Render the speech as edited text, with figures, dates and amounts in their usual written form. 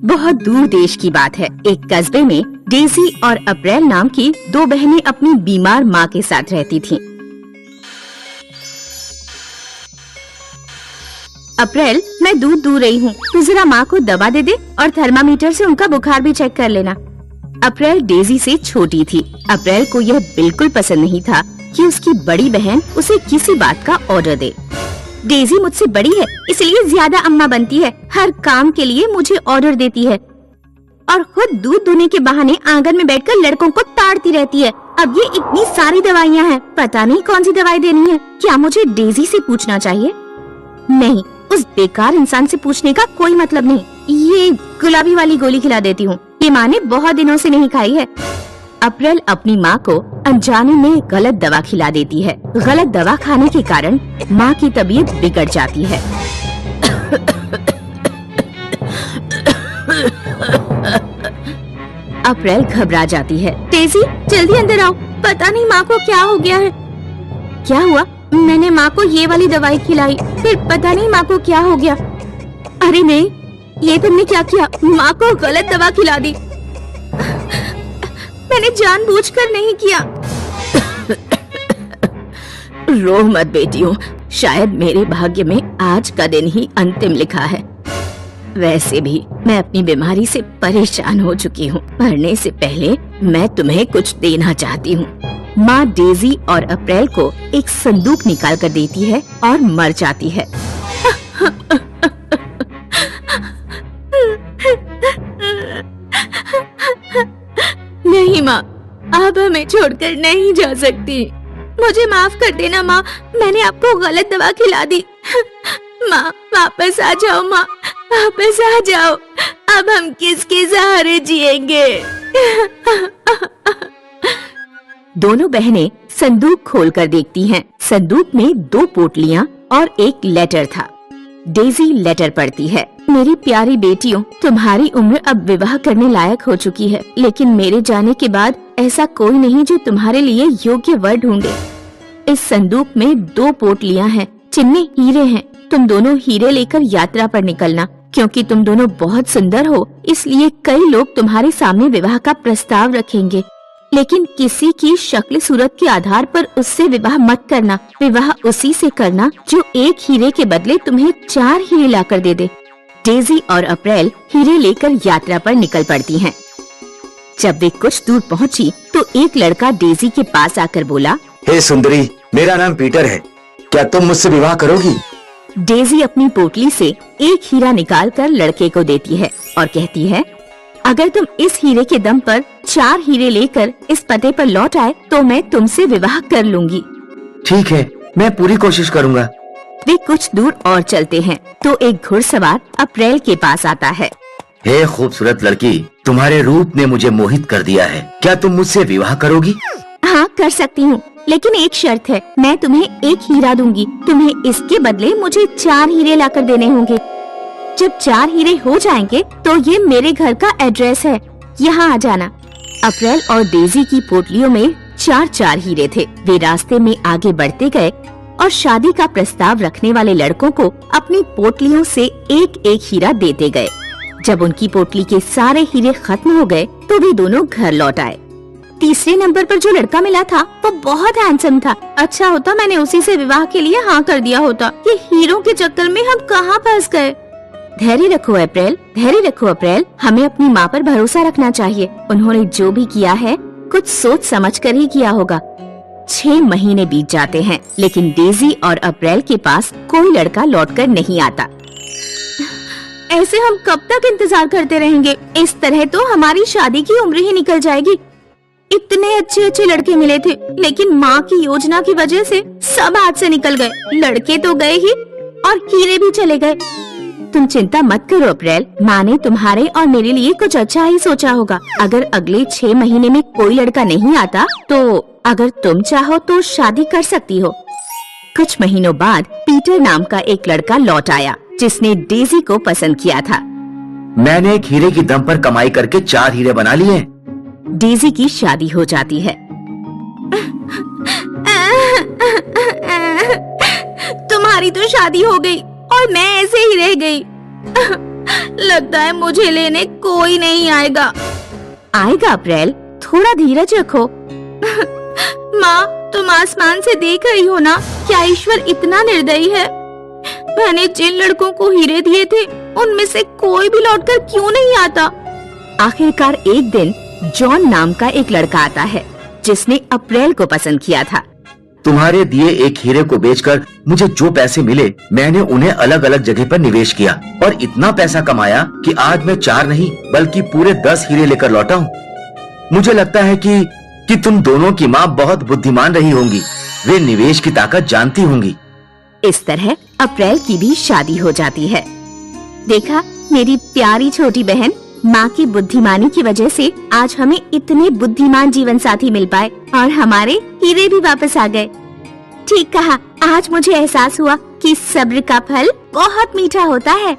बहुत दूर देश की बात है। एक कस्बे में डेजी और अप्रैल नाम की दो बहनें अपनी बीमार माँ के साथ रहती थीं। अप्रैल, मैं दूध दूह रही हूँ, तू जरा माँ को दवा दे दे और थर्मामीटर से उनका बुखार भी चेक कर लेना। अप्रैल डेजी से छोटी थी। अप्रैल को यह बिल्कुल पसंद नहीं था कि उसकी बड़ी बहन उसे किसी बात का ऑर्डर दे। डेजी मुझसे बड़ी है, इसलिए ज्यादा अम्मा बनती है, हर काम के लिए मुझे ऑर्डर देती है और खुद दूध दूहने के बहाने आंगन में बैठकर लड़कों को ताड़ती रहती है। अब ये इतनी सारी दवाइयाँ हैं, पता नहीं कौन सी दवाई देनी है। क्या मुझे डेजी से पूछना चाहिए? नहीं, उस बेकार इंसान से पूछने का कोई मतलब नहीं। ये गुलाबी वाली गोली खिला देती हूँ, ये माँ ने बहुत दिनों से नहीं खाई है। अप्रैल अपनी माँ को अनजाने में गलत दवा खिला देती है। गलत दवा खाने के कारण माँ की तबीयत बिगड़ जाती है। अप्रैल घबरा जाती है। डेजी, जल्दी अंदर आओ, पता नहीं माँ को क्या हो गया है। क्या हुआ? मैंने माँ को ये वाली दवाई खिलाई, फिर पता नहीं माँ को क्या हो गया। अरे नहीं, ये तुमने क्या किया? माँ को गलत दवा खिला दी। मैंने जानबूझकर नहीं किया। रो मत बेटियों, शायद मेरे भाग्य में आज का दिन ही अंतिम लिखा है। वैसे भी मैं अपनी बीमारी से परेशान हो चुकी हूँ। मरने से पहले मैं तुम्हें कुछ देना चाहती हूँ। माँ डेजी और अप्रैल को एक संदूक निकाल कर देती है और मर जाती है। नहीं माँ, आप हमें छोड़कर नहीं जा सकती। मुझे माफ कर देना माँ, मैंने आपको गलत दवा खिला दी। माँ, वापस आ जाओ माँ, वापस आ जाओ। अब हम किसके सहारे जिएंगे? दोनों बहनें संदूक खोलकर देखती हैं। संदूक में 2 पोटलियां और एक लेटर था। डेजी लेटर पढ़ती है। मेरी प्यारी बेटियों, तुम्हारी उम्र अब विवाह करने लायक हो चुकी है, लेकिन मेरे जाने के बाद ऐसा कोई नहीं जो तुम्हारे लिए योग्य वर ढूंढे। इस संदूक में 2 पोटलियां हैं, जिनमें हीरे हैं। तुम दोनों हीरे लेकर यात्रा पर निकलना। क्योंकि तुम दोनों बहुत सुंदर हो, इसलिए कई लोग तुम्हारे सामने विवाह का प्रस्ताव रखेंगे, लेकिन किसी की शक्ल सूरत के आधार पर उससे विवाह मत करना। विवाह उसी से करना जो एक हीरे के बदले तुम्हें 4 हीरे लाकर दे दे। डेजी और अप्रैल हीरे लेकर यात्रा पर निकल पड़ती हैं। जब वे कुछ दूर पहुंची, तो एक लड़का डेजी के पास आकर बोला, हे सुंदरी, मेरा नाम पीटर है, क्या तुम मुझसे विवाह करोगी? डेजी अपनी पोटली से एक हीरा निकालकर लड़के को देती है और कहती है, अगर तुम इस हीरे के दम पर 4 हीरे लेकर इस पते पर लौट आए तो मैं तुमसे विवाह कर लूंगी। ठीक है, मैं पूरी कोशिश करूँगा। वे कुछ दूर और चलते हैं तो एक घुड़सवार अप्रैल के पास आता है। हे खूबसूरत लड़की, तुम्हारे रूप ने मुझे मोहित कर दिया है, क्या तुम मुझसे विवाह करोगी? हाँ, कर सकती हूँ, लेकिन एक शर्त है, मैं तुम्हें एक हीरा दूंगी। तुम्हें इसके बदले मुझे 4 हीरे लाकर देने होंगे। जब 4 हीरे हो जाएंगे तो ये मेरे घर का एड्रेस है, यहाँ आ जाना। अप्रैल और डेजी की पोटलियों में 4-4 हीरे थे। वे रास्ते में आगे बढ़ते गए और शादी का प्रस्ताव रखने वाले लड़कों को अपनी पोटलियों से एक-एक हीरा देते गए। जब उनकी पोटली के सारे हीरे खत्म हो गए तो वे दोनों घर लौट आए। तीसरे नंबर पर जो लड़का मिला था वो बहुत हैंडसम था। अच्छा होता मैंने उसी से विवाह के लिए हाँ कर दिया होता। ये हीरों के चक्कर में हम कहाँ फंस गए। धैर्य रखो अप्रैल, धैर्य रखो अप्रैल, हमें अपनी माँ पर भरोसा रखना चाहिए। उन्होंने जो भी किया है कुछ सोच समझ कर ही किया होगा। 6 महीने बीत जाते हैं, लेकिन डेजी और अप्रैल के पास कोई लड़का लौटकर नहीं आता। ऐसे हम कब तक इंतजार करते रहेंगे? इस तरह तो हमारी शादी की उम्र ही निकल जाएगी। इतने अच्छे अच्छे लड़के मिले थे, लेकिन माँ की योजना की वजह से सब हाथ से निकल गए। लड़के तो गए ही और हीरे भी चले गए। तुम चिंता मत करो अप्रैल, माँ ने तुम्हारे और मेरे लिए कुछ अच्छा ही सोचा होगा। अगर अगले 6 महीने में कोई लड़का नहीं आता तो अगर तुम चाहो तो शादी कर सकती हो। कुछ महीनों बाद पीटर नाम का एक लड़का लौट आया, जिसने डेजी को पसंद किया था। मैंने एक हीरे की दम पर कमाई करके 4 हीरे बना लिए। डेजी की शादी हो जाती है। तुम्हारी तो शादी हो गई और मैं ऐसे ही रह गई। लगता है मुझे लेने कोई नहीं आएगा। आएगा अप्रैल, थोड़ा धीरज रखो। माँ, तुम आसमान से देख रही हो ना, क्या ईश्वर इतना निर्दयी है? मैंने जिन लड़कों को हीरे दिए थे उनमें से कोई भी लौटकर क्यों नहीं आता? आखिरकार एक दिन जॉन नाम का एक लड़का आता है जिसने अप्रैल को पसंद किया था। तुम्हारे दिए एक हीरे को बेचकर मुझे जो पैसे मिले मैंने उन्हें अलग अलग जगह पर निवेश किया और इतना पैसा कमाया कि आज मैं 4 नहीं बल्कि पूरे 10 हीरे लेकर लौटा हूँ। मुझे लगता है कि तुम दोनों की माँ बहुत बुद्धिमान रही होंगी, वे निवेश की ताकत जानती होंगी। इस तरह अप्रैल की भी शादी हो जाती है। देखा, मेरी प्यारी छोटी बहन, माँ की बुद्धिमानी की वजह से आज हमें इतने बुद्धिमान जीवन साथी मिल पाए और हमारे हीरे भी वापस आ गए। ठीक कहा, आज मुझे एहसास हुआ कि सब्र का फल बहुत मीठा होता है।